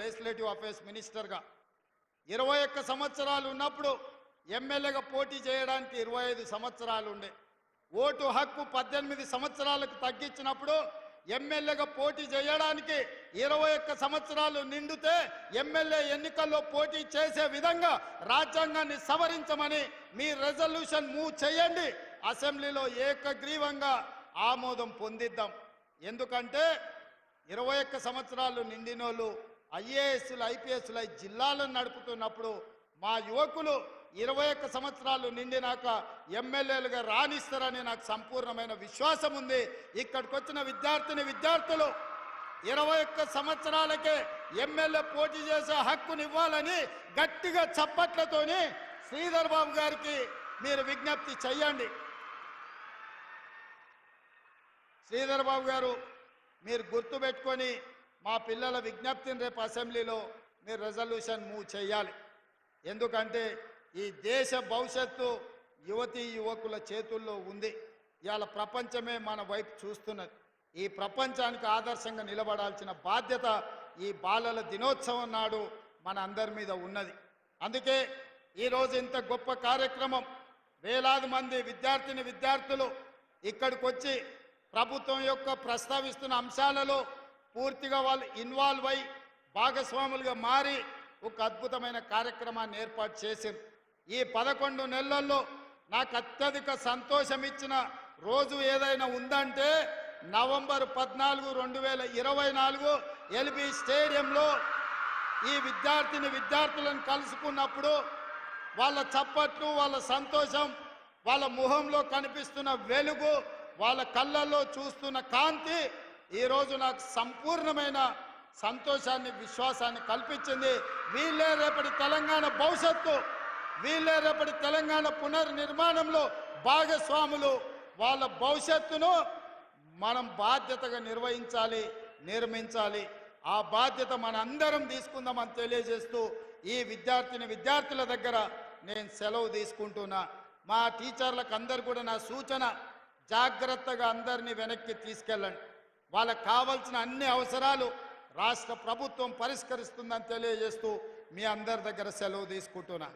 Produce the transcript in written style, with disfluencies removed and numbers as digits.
Legislative affairs మినిస్టర్గా 21 సంవత్సరాలు ఉన్నప్పుడు ఎమ్మెల్యేగా పోటీ చేయడానికి 25 సంవత్సరాలు ఉండే. ఓటు హక్కు 18 సంవత్సరాలకు తగ్గించినప్పుడు ఎమ్మెల్యేగా పోటీ చేయడానికి 21 సంవత్సరాలు నిండితే ఎమ్మెల్యే ఎన్నికల్లో పోటీ చేసే విధంగా రాజ్యాంగాన్ని సవరించమని మీ రెజల్యూషన్ మూవ్ చేయండి. అసెంబ్లీలో ఏకగ్రీవంగా ఆమోదం పొందిద్దాం. ఎందుకంటే 21 సంవత్సరాలు నిండినోళ్ళు ఐఏఎస్లు ఐపీఎస్లు జిల్లాలను నడుపుతున్నప్పుడు మా యువకులు 21 సంవత్సరాలు నిండినాక ఎమ్మెల్యేలుగా రాణిస్తారని నాకు సంపూర్ణమైన విశ్వాసం ఉంది. ఇక్కడికి వచ్చిన విద్యార్థులు 21 సంవత్సరాలకే ఎమ్మెల్యే పోటీ చేసే హక్కునివ్వాలని గట్టిగా చప్పట్లతోని శ్రీధర్ బాబు గారికి మీరు విజ్ఞప్తి చేయండి. శ్రీధర్ బాబు గారు, మీరు గుర్తుపెట్టుకొని మా పిల్లల విజ్ఞప్తిని రేపు అసెంబ్లీలో మీరు రెజల్యూషన్ మూవ్ చేయాలి. ఎందుకంటే ఈ దేశ భవిష్యత్తు యువతీ యువకుల చేతుల్లో ఉంది. ఇవాళ ప్రపంచమే మన వైపు చూస్తున్నది. ఈ ప్రపంచానికి ఆదర్శంగా నిలబడాల్సిన బాధ్యత ఈ బాలల దినోత్సవం నాడు మన అందరి మీద ఉన్నది. అందుకే ఈరోజు ఇంత గొప్ప కార్యక్రమం, వేలాది మంది విద్యార్థులు ఇక్కడికి వచ్చి ప్రభుత్వం యొక్క ప్రస్తావిస్తున్న అంశాలలో పూర్తిగా వాళ్ళు ఇన్వాల్వ్ అయి భాగస్వాములుగా మారి ఒక అద్భుతమైన కార్యక్రమాన్ని ఏర్పాటు చేసింది. ఈ 11 నెలల్లో నాకు అత్యధిక సంతోషం ఇచ్చిన రోజు ఏదైనా ఉందంటే నవంబర్ 14, 2024 ఎల్బీ స్టేడియంలో ఈ విద్యార్థులను కలుసుకున్నప్పుడు వాళ్ళ చప్పట్లు, వాళ్ళ సంతోషం, వాళ్ళ ముఖంలో కనిపిస్తున్న వెలుగు, వాళ్ళ కళ్ళల్లో చూస్తున్న కాంతి ఈరోజు నాకు సంపూర్ణమైన సంతోషాన్ని, విశ్వాసాన్ని కల్పించింది. వీళ్ళే రేపటి తెలంగాణ భవిష్యత్తు, వీళ్ళే రేపటి తెలంగాణ పునర్నిర్మాణంలో భాగస్వాములు. వాళ్ళ భవిష్యత్తును మనం బాధ్యతగా నిర్మించాలి. ఆ బాధ్యత మన అందరం తీసుకుందామని తెలియజేస్తూ ఈ విద్యార్థుల దగ్గర నేను సెలవు తీసుకుంటున్నా. మా టీచర్లకు అందరు కూడా నా సూచన, జాగ్రత్తగా అందరినీ వెనక్కి తీసుకెళ్ళండి. వాళ్ళకు కావాల్సిన అన్ని అవసరాలు రాష్ట్ర ప్రభుత్వం పరిష్కరిస్తుందని తెలియజేస్తూ మీ అందరి దగ్గర సెలవు తీసుకుంటున్నా.